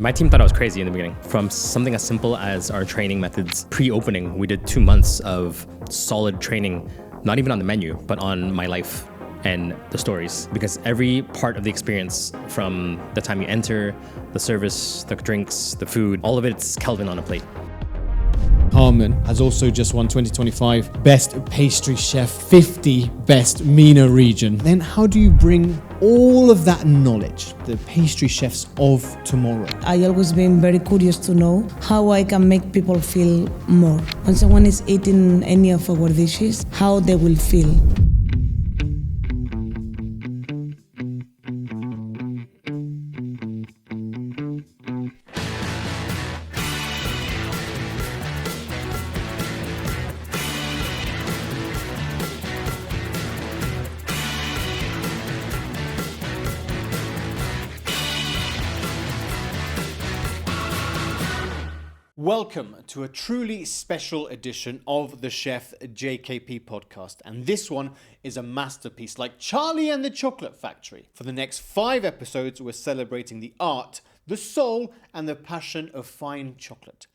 My team thought I was crazy in the beginning. From something as simple as our training methods pre-opening, we did 2 months of solid training, not even on the menu, but on my life and the stories. Because every part of the experience, from the time you enter, the service, the drinks, the food, all of it's Kelvin on a plate. Carmen has also just won 2025 Best Pastry Chef, 50 Best MENA region. Then how do you bring all of that knowledge, the pastry chefs of tomorrow? I always been very curious to know how I can make people feel more. When someone is eating any of our dishes, how they will feel. Welcome to a truly special edition of the Chef JKP podcast. And this one is a masterpiece, like Charlie and the Chocolate Factory. For the next 5 episodes, we're celebrating the art, the soul, and the passion of fine chocolate,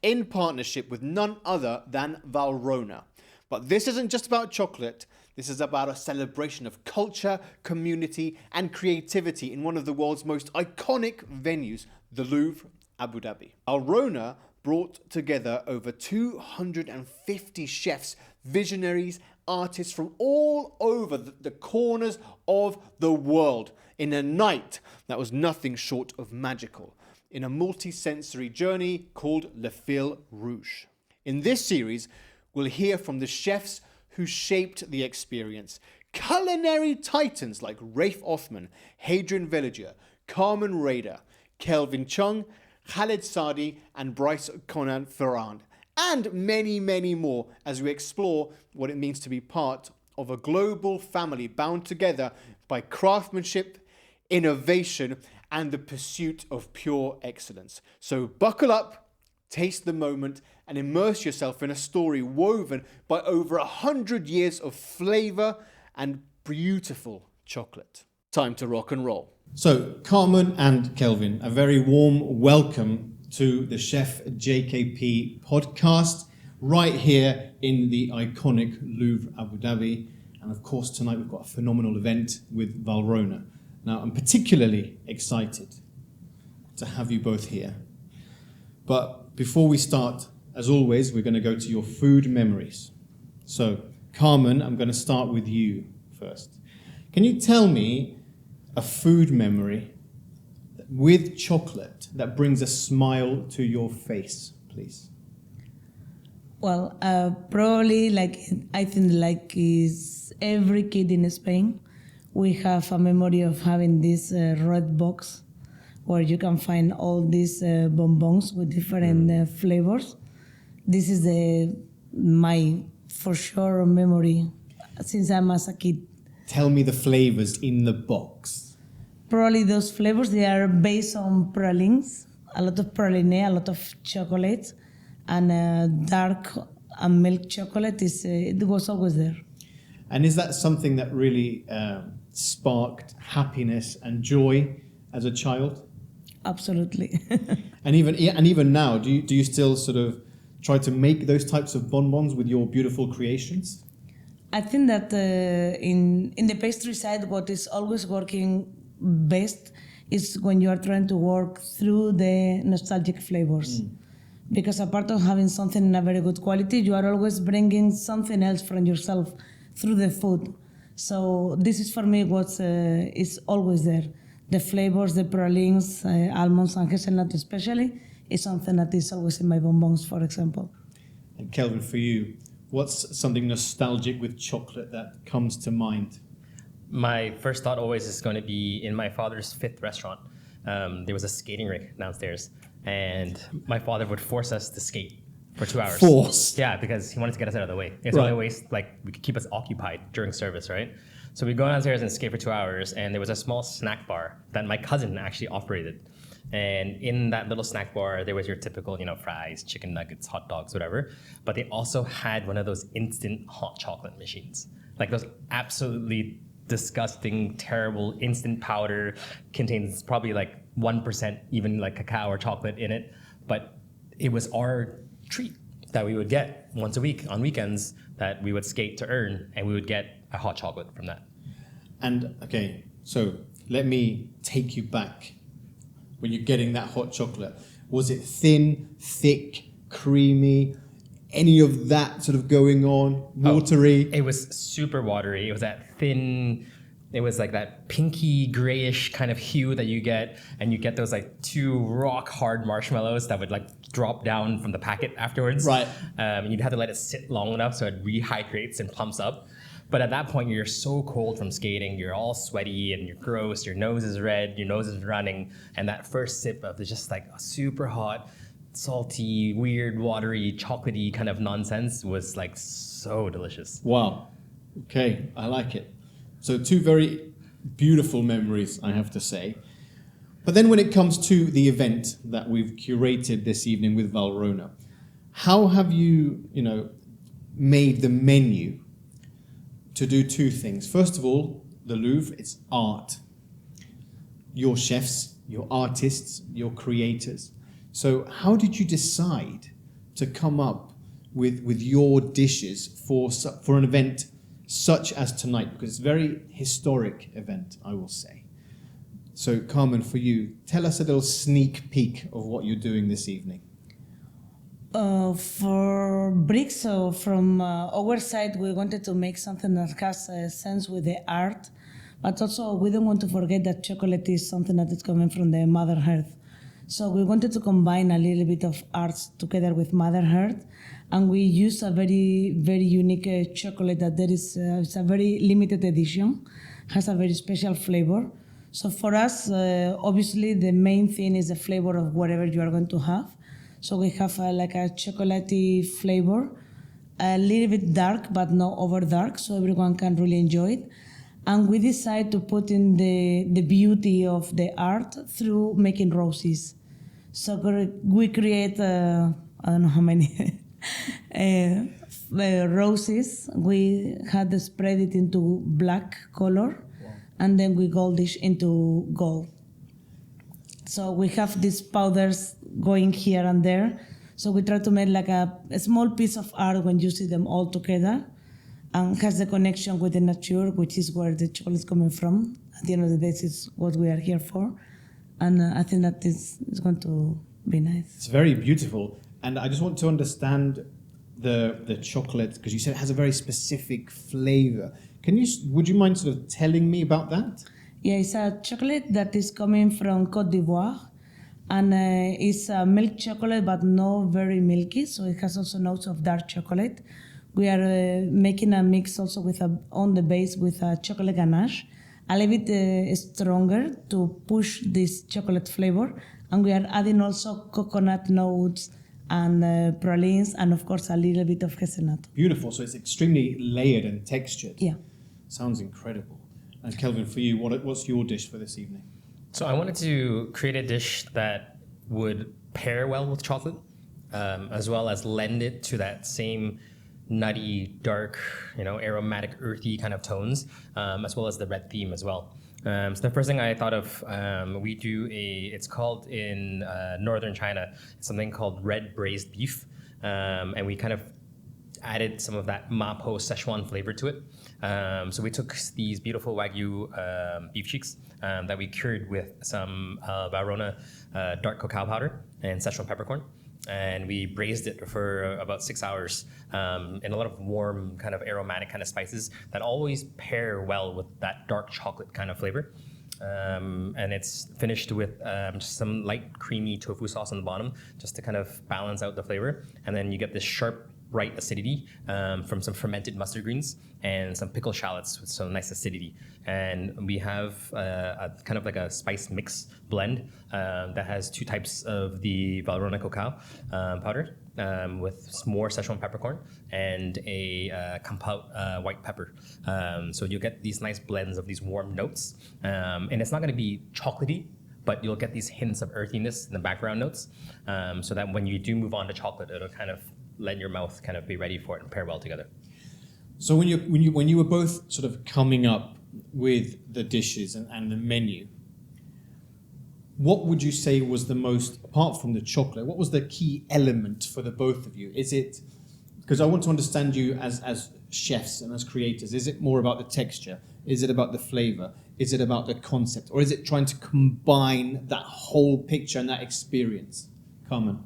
in partnership with none other than Valrhona. But this isn't just about chocolate. This is about a celebration of culture, community, and creativity in one of the world's most iconic venues, the Louvre Abu Dhabi. Valrhona brought together over 250 chefs, visionaries, artists from all over the corners of the world in a night that was nothing short of magical, in a multi-sensory journey called Le Fil Rouge. In this series, we'll hear from the chefs who shaped the experience, culinary titans like Rafe Othman, Hadrian Villager, Carmen Rueda, Kelvin Cheung, Khaled Sadi and Bryce Conan Ferrand, and many, many more as we explore what it means to be part of a global family bound together by craftsmanship, innovation, and the pursuit of pure excellence. So buckle up, taste the moment, and immerse yourself in a story woven by over 100 years of flavor and beautiful chocolate. Time to rock and roll. So, Carmen and Kelvin, a very warm welcome to the Chef JKP podcast, right here in the iconic Louvre Abu Dhabi. And of course, tonight we've got a phenomenal event with Valrhona. Now, I'm particularly excited to have you both here. But before we start, as always, we're going to go to your food memories. So, Carmen, I'm going to start with you first. Can you tell me a food memory with chocolate that brings a smile to your face, please? Well, probably I think is every kid in Spain, we have a memory of having this red box where you can find all these bonbons with different flavors. This is my for sure memory since I'm as a kid. Tell me the flavors in the box. Probably those flavors, they are based on pralines, a lot of praline, a lot of chocolate, and dark and milk chocolate it was always there. And is that something that really sparked happiness and joy as a child? Absolutely. And even now, do you still sort of try to make those types of bonbons with your beautiful creations? I think that in the pastry side, what is always working best is when you are trying to work through the nostalgic flavors. Because apart of having something in a very good quality, you are always bringing something else from yourself through the food. So this is for me what is always there. The flavors, the pralines, almonds and hazelnut especially, is something that is always in my bonbons, for example. And Kelvin, for you, what's something nostalgic with chocolate that comes to mind? My first thought always is going to be in my father's 5th restaurant. There was a skating rink downstairs, and my father would force us to skate for 2 hours. Force? Yeah, because he wanted to get us out of the way. It's only way we could keep us occupied during service, right? So we'd go downstairs and skate for 2 hours, and there was a small snack bar that my cousin actually operated. And in that little snack bar, there was your typical, fries, chicken nuggets, hot dogs, whatever. But they also had one of those instant hot chocolate machines, like those absolutely disgusting, terrible instant powder, contains probably like 1% even like cacao or chocolate in it. But it was our treat that we would get once a week on weekends that we would skate to earn, and we would get a hot chocolate from that. And okay, so let me take you back. When you're getting that hot chocolate, was it thin, thick, creamy? Any of that sort of going on? Watery? It was super watery. It was that thin, it was like that pinky grayish kind of hue that you get, and you get those like 2 rock hard marshmallows that would like drop down from the packet afterwards. Right. And you'd have to let it sit long enough so it rehydrates and plumps up. But at that point, you're so cold from skating, you're all sweaty and you're gross, your nose is red, your nose is running, and that first sip of the just like a super hot, salty, weird, watery, chocolatey kind of nonsense was like so delicious. Wow. Okay, I like it. So 2 very beautiful memories, I have to say. But then when it comes to the event that we've curated this evening with Valrhona, how have you, made the menu to do 2 things? First of all, the Louvre, it's art. Your chefs, your artists, your creators. So how did you decide to come up with your dishes for an event such as tonight? Because it's a very historic event, I will say. So Carmen, for you, tell us a little sneak peek of what you're doing this evening. For bricks, so from our side, we wanted to make something that has a sense with the art, but also we don't want to forget that chocolate is something that is coming from the Mother Earth. So we wanted to combine a little bit of arts together with Mother Earth, and we use a very, very unique chocolate that there is, it's a very limited edition, has a very special flavor. So for us, obviously the main thing is the flavor of whatever you are going to have. So we have like a chocolatey flavor, a little bit dark, but not over dark, so everyone can really enjoy it. And we decide to put in the beauty of the art through making roses. So we create, I don't know how many roses. We had to spread it into black color, and then we goldish into gold. So we have these powders going here and there. So we try to make like a small piece of art when you see them all together, and has the connection with the nature, which is where the chocolate is coming from. At the end of the day, this is what we are here for. And I think that this is going to be nice. It's very beautiful. And I just want to understand the chocolate, because you said it has a very specific flavor. Would you mind sort of telling me about that? Yeah, it's a chocolate that is coming from Côte d'Ivoire, and it's a milk chocolate, but not very milky, so it has also notes of dark chocolate. We are making a mix also on the base with a chocolate ganache, a little bit stronger to push this chocolate flavor, and we are adding also coconut notes and pralines, and of course a little bit of hazelnut. Beautiful, so it's extremely layered and textured. Yeah. Sounds incredible. And Kelvin, for you, what's your dish for this evening? So I wanted to create a dish that would pair well with chocolate, as well as lend it to that same nutty, dark, aromatic, earthy kind of tones, as well as the red theme as well. So the first thing I thought of, we do it's called in northern China, something called red braised beef, and we kind of added some of that Mapo Szechuan flavor to it. So we took these beautiful Wagyu beef cheeks that we cured with some Valrhona dark cacao powder and Szechuan peppercorn. And we braised it for about 6 hours in a lot of warm, kind of aromatic kind of spices that always pair well with that dark chocolate kind of flavor. And it's finished with just some light creamy tofu sauce on the bottom, just to kind of balance out the flavor. And then you get this sharp, bright acidity from some fermented mustard greens and some pickled shallots with some nice acidity. And we have a kind of like a spice mix blend that has 2 types of the Valrhona cacao powder with more Szechuan peppercorn and a compote white pepper. So you'll get these nice blends of these warm notes. And it's not going to be chocolatey, but you'll get these hints of earthiness in the background notes, so that when you do move on to chocolate, it'll kind of let your mouth kind of be ready for it and pair well together. So when you were both sort of coming up with the dishes and the menu, what would you say was the most, apart from the chocolate, what was the key element for the both of you? Is it, because I want to understand you as chefs and as creators, is it more about the texture? Is it about the flavor? Is it about the concept? Or is it trying to combine that whole picture and that experience? Carmen?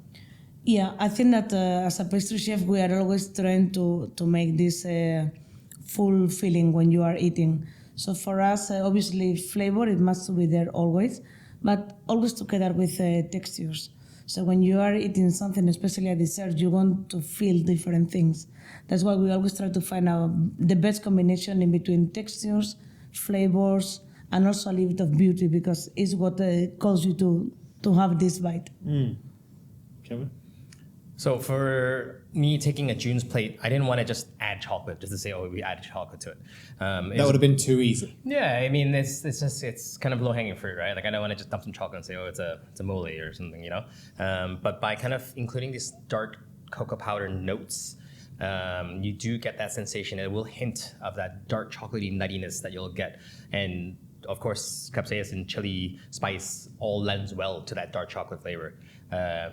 Yeah, I think that as a pastry chef, we are always trying to make this full feeling when you are eating. So for us, obviously, flavor, it must be there always, but always together with textures. So when you are eating something, especially a dessert, you want to feel different things. That's why we always try to find out the best combination in between textures, flavors, and also a little bit of beauty, because it's what calls you to have this bite. Kevin? So for me taking a June's plate, I didn't want to just add chocolate just to say, oh, we added chocolate to it. That would have been too easy. Yeah, I mean, it's kind of low hanging fruit, right? Like I don't want to just dump some chocolate and say, oh, it's a mole or something, you know. But by kind of including these dark cocoa powder notes, you do get that sensation. It will hint of that dark chocolatey nuttiness that you'll get, and of course, capsaicin and chili spice all lends well to that dark chocolate flavor.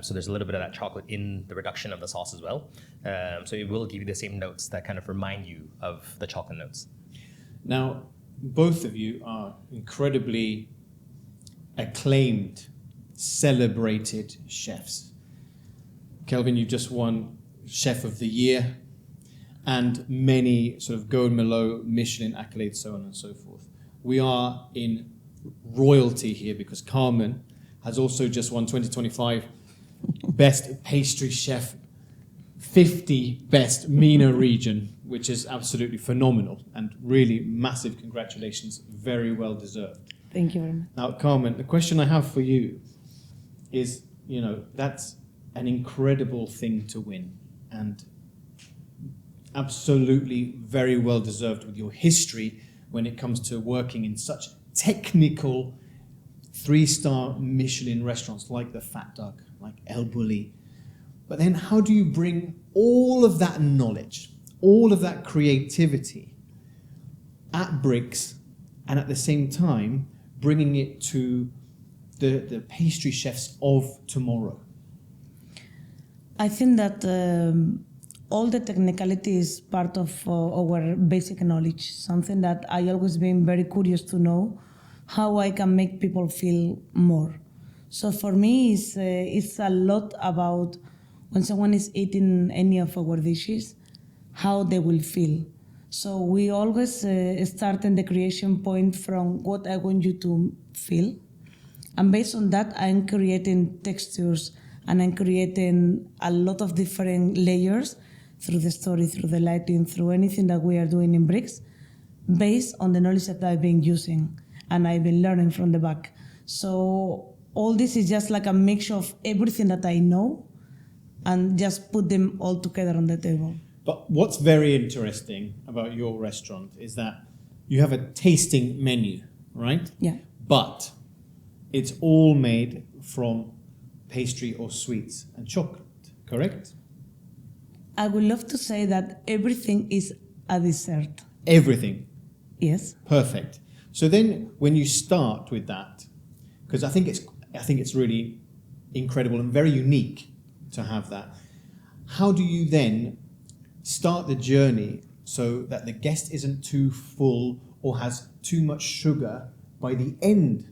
So there's a little bit of that chocolate in the reduction of the sauce as well. So it will give you the same notes that kind of remind you of the chocolate notes. Now, both of you are incredibly acclaimed, celebrated chefs. Kelvin, you just won Chef of the Year and many sort of Golden Malo, Michelin accolades, so on and so forth. We are in royalty here because Carmen has also just won 2025 Best Pastry Chef, 50 Best MENA region, which is absolutely phenomenal and really massive congratulations, very well deserved. Thank you very much. Now, Carmen, the question I have for you is, that's an incredible thing to win and absolutely very well deserved with your history when it comes to working in such technical 3-star Michelin restaurants like the Fat Duck, like El Bulli. But then how do you bring all of that knowledge, all of that creativity at Brix and at the same time bringing it to the pastry chefs of tomorrow? I think that all the technicality is part of our basic knowledge, something that I always been very curious to know how I can make people feel more. So for me, it's a lot about when someone is eating any of our dishes, how they will feel. So we always start in the creation point from what I want you to feel. And based on that, I'm creating textures and I'm creating a lot of different layers through the story, through the lighting, through anything that we are doing in Brix, based on the knowledge that I've been using and I've been learning from the back. So all this is just like a mixture of everything that I know and just put them all together on the table. But what's very interesting about your restaurant is that you have a tasting menu, right? Yeah. But it's all made from pastry or sweets and chocolate, correct? I would love to say that everything is a dessert. Everything. Yes. Perfect. So then when you start with that, because I think it's really incredible and very unique to have that, how do you then start the journey so that the guest isn't too full or has too much sugar by the end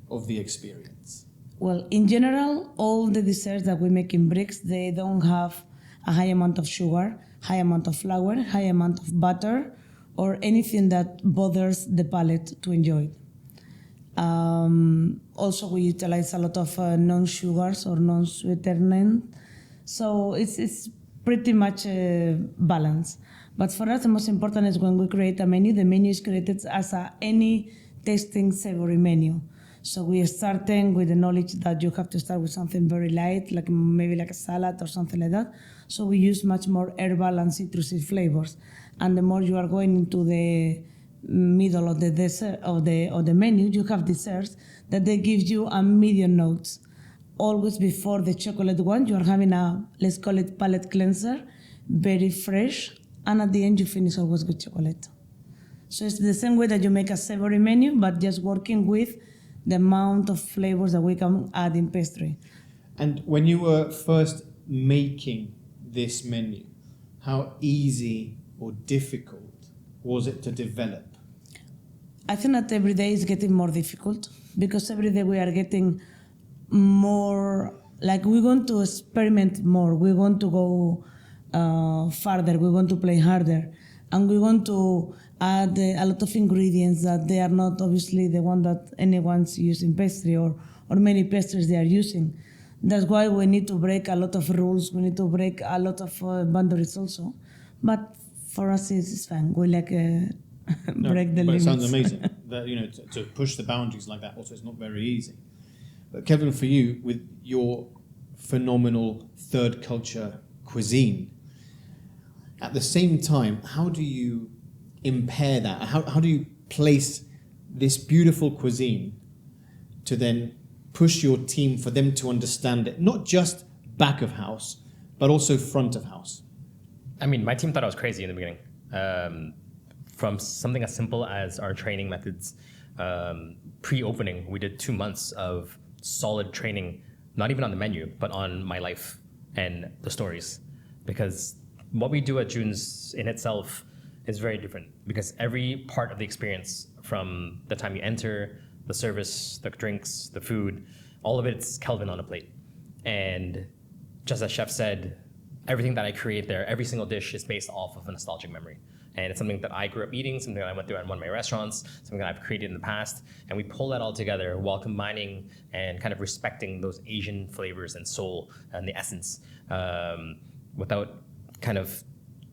of the experience? Well, in general, all the desserts that we make in Brix, they don't have a high amount of sugar, high amount of flour, high amount of butter, or anything that bothers the palate to enjoy. Also, we utilize a lot of non-sugars or non-sweetening. So it's pretty much balanced. But for us, the most important is when we create a menu, the menu is created as any tasting savory menu. So we are starting with the knowledge that you have to start with something very light, like maybe like a salad or something like that. So we use much more herbal and citrusy flavors. And the more you are going into the middle of the dessert of the menu, you have desserts that they give you a medium notes. Always before the chocolate one, you are having a, let's call it palate cleanser, very fresh, and at the end you finish always with chocolate. So it's the same way that you make a savory menu, but just working with the amount of flavors that we can add in pastry. And when you were first making this menu, how easy or difficult was it to develop? I think that every day is getting more difficult because every day we are getting more, like we want to experiment more, we want to go farther, we want to play harder, and we want to add a lot of ingredients that they are not obviously the one that anyone's using pastry or many pastries they are using. That's why we need to break a lot of rules, we need to break a lot of boundaries also. But for us, it's fun. We like break the limits. It sounds amazing. That, to push the boundaries like that also is not very easy. But Kelvin, for you, with your phenomenal third culture cuisine, at the same time, how do you impair that? How do you place this beautiful cuisine to then push your team for them to understand it, not just back of house, but also front of house? I mean, my team thought I was crazy in the beginning. From something as simple as our training methods, pre-opening, we did 2 months of solid training, not even on the menu, but on my life and the stories. Because what we do at June's in itself is very different, because every part of the experience, from the time you enter, the service, the drinks, the food, all of it's Kelvin on a plate. And just as Chef said, everything that I create there, every single dish is based off of a nostalgic memory. And it's something that I grew up eating, something that I went through at one of my restaurants, something that I've created in the past. And we pull that all together while combining and kind of respecting those Asian flavors and soul and the essence, without kind of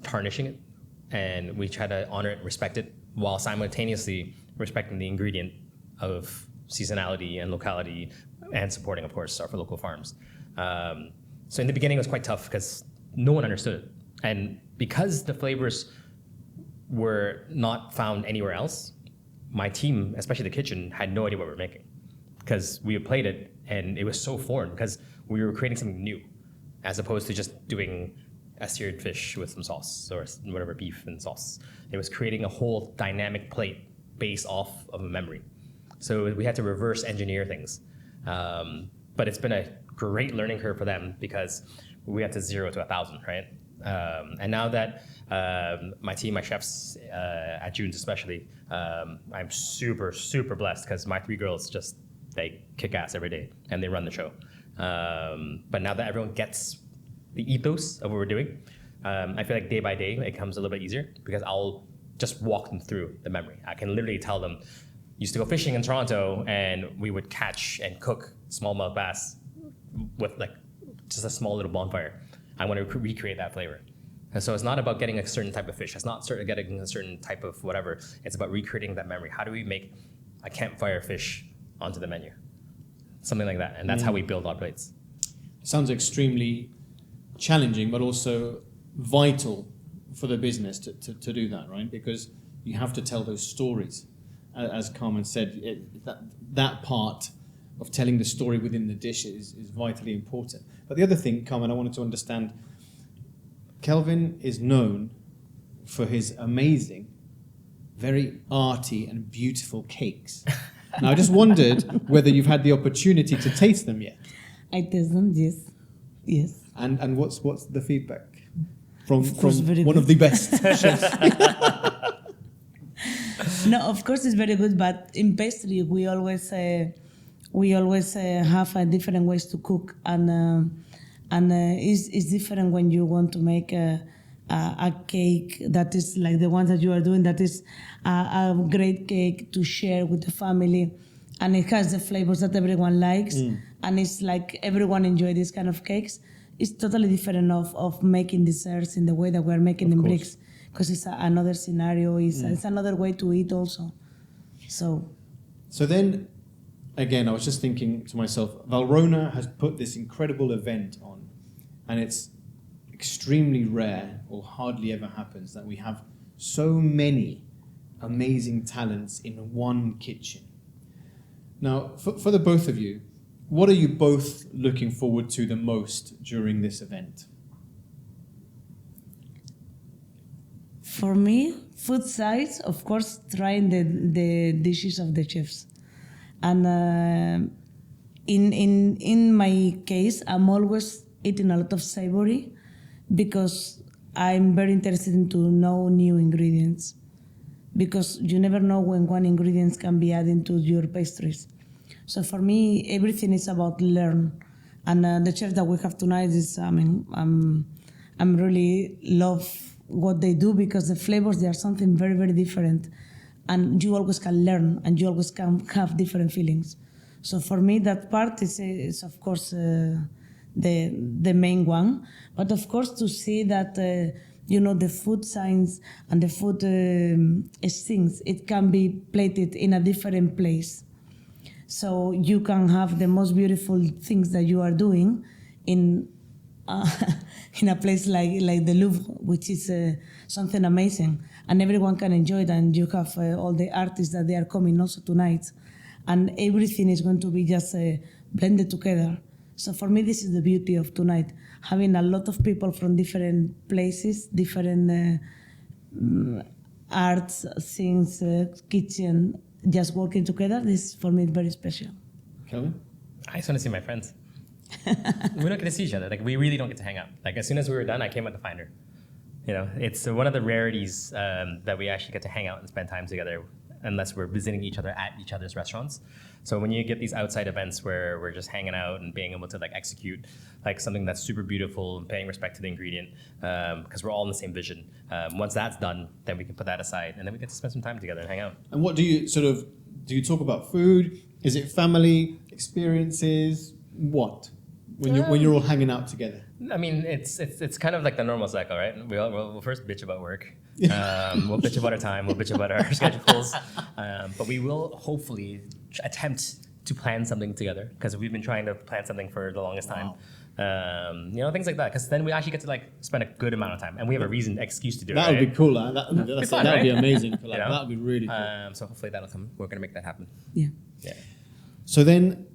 tarnishing it. And we try to honor it, respect it, while simultaneously respecting the ingredient of seasonality and locality, and supporting, of course, our local farms. So in the beginning, it was quite tough because no one understood it. And because the flavors were not found anywhere else, my team, especially the kitchen, had no idea what we were making, because we had played it and it was so foreign, because we were creating something new as opposed to just doing a seared fish with some sauce or whatever, beef and sauce. It was creating a whole dynamic plate based off of a memory. So we had to reverse engineer things. But it's been a great learning curve for them, because we had to 0 to 1,000, right? And now that my team, my chefs at June's especially, I'm super, super blessed, because my 3 girls they kick ass every day and they run the show. But now that everyone gets the ethos of what we're doing, I feel like day by day it comes a little bit easier, because I'll just walk them through the memory. I can literally tell them, used to go fishing in Toronto and we would catch and cook smallmouth bass with like just a small little bonfire. I want to recreate that flavor. And so it's not about getting a certain type of fish. It's not getting a certain type of whatever. It's about recreating that memory. How do we make a campfire fish onto the menu? Something like that. And that's how we build our plates. Sounds extremely challenging, but also vital for the business to do that, right? Because you have to tell those stories. As Carmen said, that part of telling the story within the dish is vitally important. But the other thing, Carmen, I wanted to understand, Kelvin is known for his amazing, very arty and beautiful cakes. Now, I just wondered whether you've had the opportunity to taste them yet. I taste them, yes. Yes. And what's the feedback from very one good. of the best chefs? No, of course it's very good, but in pastry we always have different ways to cook, and it's different when you want to make a cake that is like the ones that you are doing, that is a great cake to share with the family, and it has the flavors that everyone likes, and it's like everyone enjoy these kind of cakes. It's totally different of making desserts in the way that we're making them bricks, because it's another scenario, it's another way to eat also. So then, again, I was just thinking to myself, Valrhona has put this incredible event on, and it's extremely rare, or hardly ever happens, that we have so many amazing talents in one kitchen. Now, for the both of you, what are you both looking forward to the most during this event? For me, food sides, of course, trying the dishes of the chefs. And in my case, I'm always eating a lot of savory because I'm very interested in to know new ingredients, because you never know when one ingredient can be added to your pastries. So for me, everything is about learn. And the chef that we have tonight is, I'm really love what they do, because the flavors, they are something very, very different. And you always can learn, and you always can have different feelings. So for me, that part is of course, the main one. But of course, to see that, the food science and the food things, it can be plated in a different place. So you can have the most beautiful things that you are doing in in a place like the Louvre, which is something amazing. And everyone can enjoy it, and you have all the artists that they are coming also tonight. And everything is going to be just blended together. So for me, this is the beauty of tonight, having a lot of people from different places, different arts, things, kitchen, just working together. This for me is very special. Kelvin? I just want to see my friends. We don't get to see each other. Like, we really don't get to hang out. Like, as soon as we were done, I came out to find her. It's one of the rarities that we actually get to hang out and spend time together, unless we're visiting each other at each other's restaurants. So when you get these outside events where we're just hanging out and being able to execute something that's super beautiful and paying respect to the ingredient, because we're all in the same vision. Once that's done, then we can put that aside, and then we get to spend some time together and hang out. And what do you talk about food? Is it family, experiences? What? When you're all hanging out together? I mean, it's kind of like the normal cycle, right? We'll first bitch about work. We'll bitch about our time. We'll bitch about our schedules. But we will hopefully attempt to plan something together, because we've been trying to plan something for the longest time. Things like that. Because then we actually get to spend a good amount of time, and we have a excuse to do it. That would be cool. That would be amazing. That would be really cool. So hopefully that'll come. We're gonna make that happen. Yeah. So then,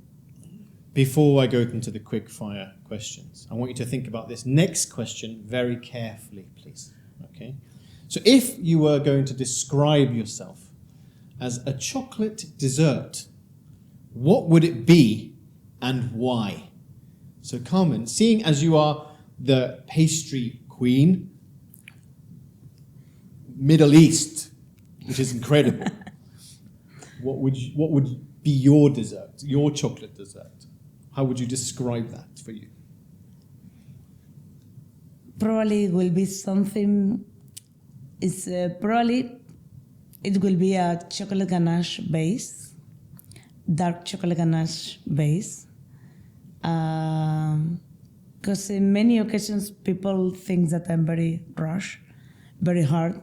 before I go into the quick fire questions, I want you to think about this next question very carefully, please. Okay? So if you were going to describe yourself as a chocolate dessert, what would it be and why? So Carmen, seeing as you are the pastry queen, Middle East, which is incredible, what would be your dessert, your chocolate dessert? How would you describe that for you? Probably it will be something. Probably it will be a chocolate ganache base, dark chocolate ganache base. Because in many occasions people think that I'm very rush, very hard.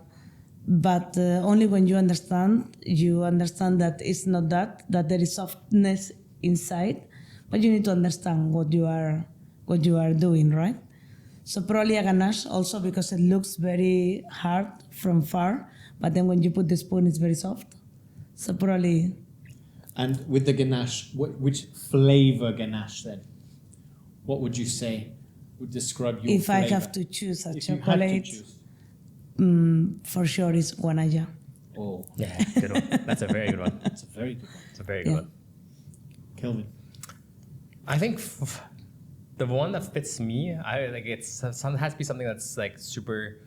But only when you understand that it's not that there is softness inside. But you need to understand what you are doing, right? So probably a ganache also, because it looks very hard from far, but then when you put the spoon, it's very soft. So probably. And with the ganache, which flavor ganache then? What would you say would describe your If flavor? I have to choose a if chocolate, for sure it's guanaya. Oh, yeah, good one. That's a very good one. That's a very good one. It's a very good one. Kelvin. I think the one that fits me, it has to be something that's super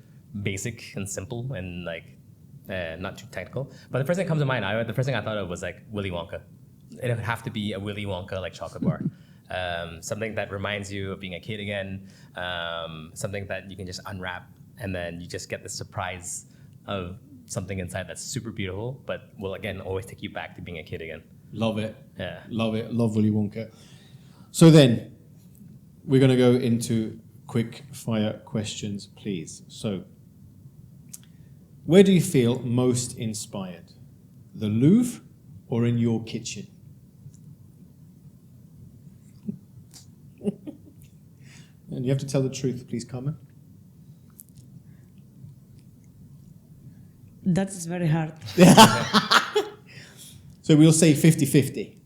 basic and simple and not too technical. But the first thing that comes to mind, the first thing I thought of was Willy Wonka. It would have to be a Willy Wonka chocolate bar. Something that reminds you of being a kid again. Something that you can just unwrap, and then you just get the surprise of something inside that's super beautiful, but will again always take you back to being a kid again. Love it. Yeah. Love it. Love Willy Wonka. So then, we're going to go into quick fire questions, please. So, where do you feel most inspired? The Louvre or in your kitchen? And you have to tell the truth, please, Carmen. That is very hard. So we'll say 50-50.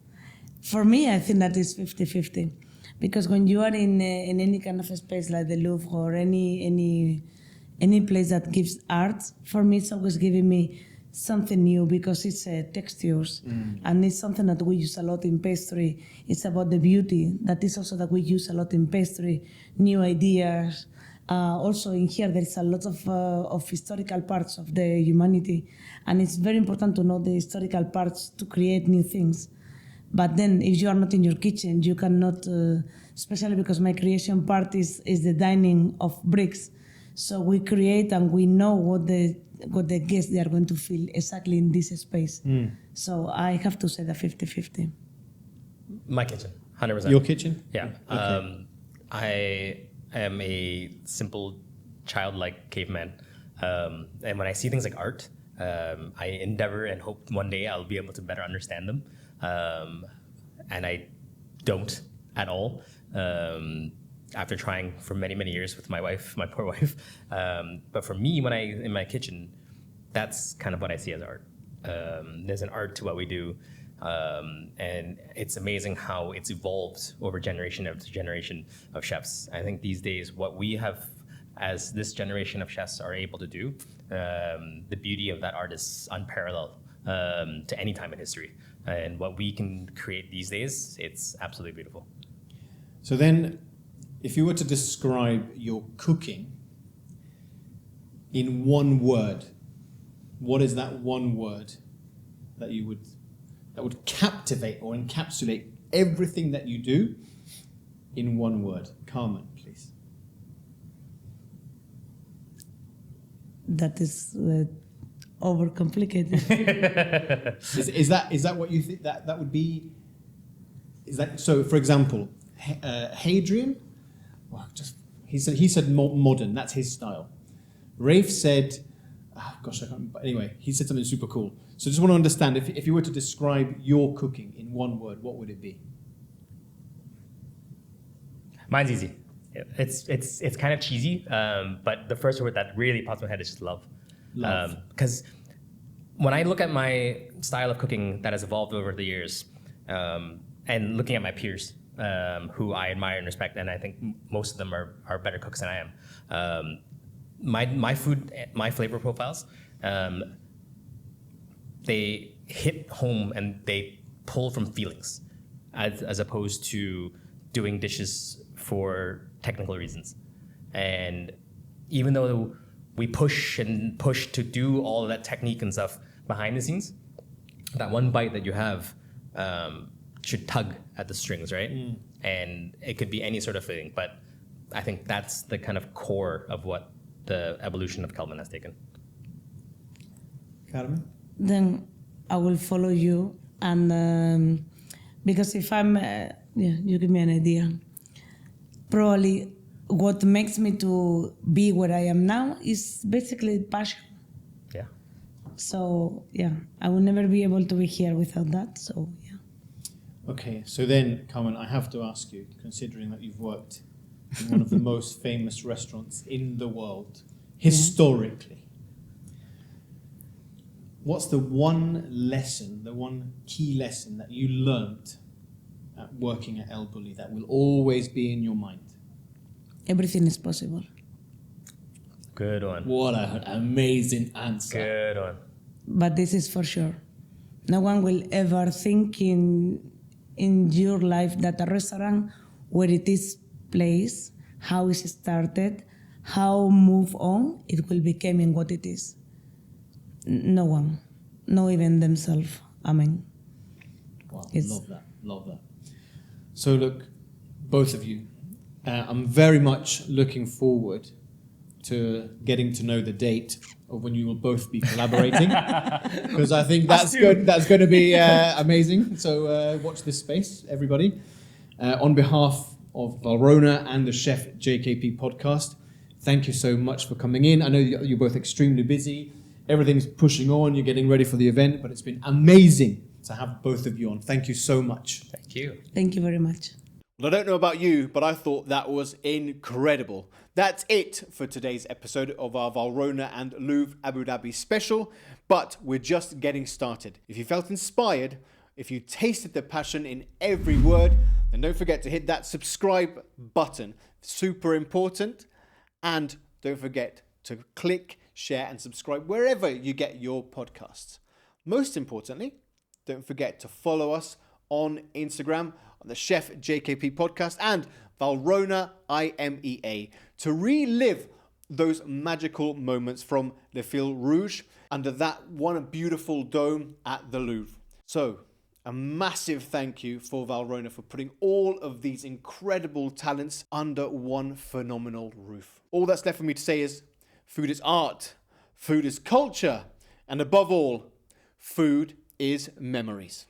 For me, I think that is 50-50. Because when you are in any kind of a space like the Louvre or any any place that gives art, for me, it's always giving me something new because it's textures and it's something that we use a lot in pastry. It's about the beauty. That is also that we use a lot in pastry, new ideas. Also in here, there's a lot of historical parts of the humanity, and it's very important to know the historical parts to create new things. But then if you are not in your kitchen, you cannot, especially because my creation part is the dining of bricks. So we create and we know what the guests they are going to feel exactly in this space. So I have to say the 50-50. My kitchen, 100%. Your kitchen? Yeah. Okay. I am a simple, childlike caveman. And when I see things like art, I endeavor and hope one day I'll be able to better understand them. And I don't at all. After trying for many, many years with my wife, my poor wife. But for me, when in my kitchen, that's kind of what I see as art. There's an art to what we do. And it's amazing how it's evolved over generation after generation of chefs. I think these days, what we have as this generation of chefs are able to do, the beauty of that art is unparalleled to any time in history. And what we can create these days, it's absolutely beautiful. So then, if you were to describe your cooking in one word, what is that one word that would captivate or encapsulate everything that you do in one word? Carmen, please. That is overcomplicated. Is that what you think that would be? Is that so? For example, Hadrian. Well, he said modern. That's his style. Rafe said, I can't remember. But anyway, he said something super cool. So just want to understand, if you were to describe your cooking in one word, what would it be? Mine's easy. It's kind of cheesy, but the first word that really pops in my head is just love. Love. Because when I look at my style of cooking that has evolved over the years, and looking at my peers, who I admire and respect, and I think most of them are better cooks than I am. My food, my flavor profiles, they hit home and they pull from feelings, as opposed to doing dishes for technical reasons. And even though we push to do all of that technique and stuff behind the scenes, that one bite that you have should tug at the strings, right? And it could be any sort of thing, but I think that's the kind of core of what the evolution of Kelvin has taken. Carmen? Then I will follow you, and because if I'm, you give me an idea. Probably what makes me to be where I am now is basically passion. Yeah. So yeah, I will never be able to be here without that. So yeah. Okay, so then, Carmen, I have to ask you, considering that you've worked in one of the most famous restaurants in the world, historically, what's the one lesson, the one key lesson that you learnt at working at El Bulli that will always be in your mind? Everything is possible. Good one. What an amazing answer. Good one. But this is for sure. No one will ever think in your life that a restaurant, where it is placed, how it started, how move on, it will become what it is. No one, not even themselves. Amen. Wow, love that. So look, both of you, I'm very much looking forward to getting to know the date of when you will both be collaborating, because I think that's good. That's going to be amazing. So watch this space, everybody. On behalf of Valrhona and the Chef JKP podcast, thank you so much for coming in. I know you're both extremely busy. Everything's pushing on. You're getting ready for the event, but it's been amazing to have both of you on. Thank you so much. Thank you. Thank you very much. Well, I don't know about you, but I thought that was incredible. That's it for today's episode of our Valrhona and Louvre Abu Dhabi special, but we're just getting started. If you felt inspired, if you tasted the passion in every word, then don't forget to hit that subscribe button. Super important. And don't forget to click, share, and subscribe wherever you get your podcasts. Most importantly, don't forget to follow us on Instagram, on the Chef JKP podcast, and Valrhona IMEA to relive those magical moments from Le Fil Rouge under that one beautiful dome at the Louvre. So, a massive thank you for Valrhona for putting all of these incredible talents under one phenomenal roof. All that's left for me to say is, food is art, food is culture, and above all, food is memories.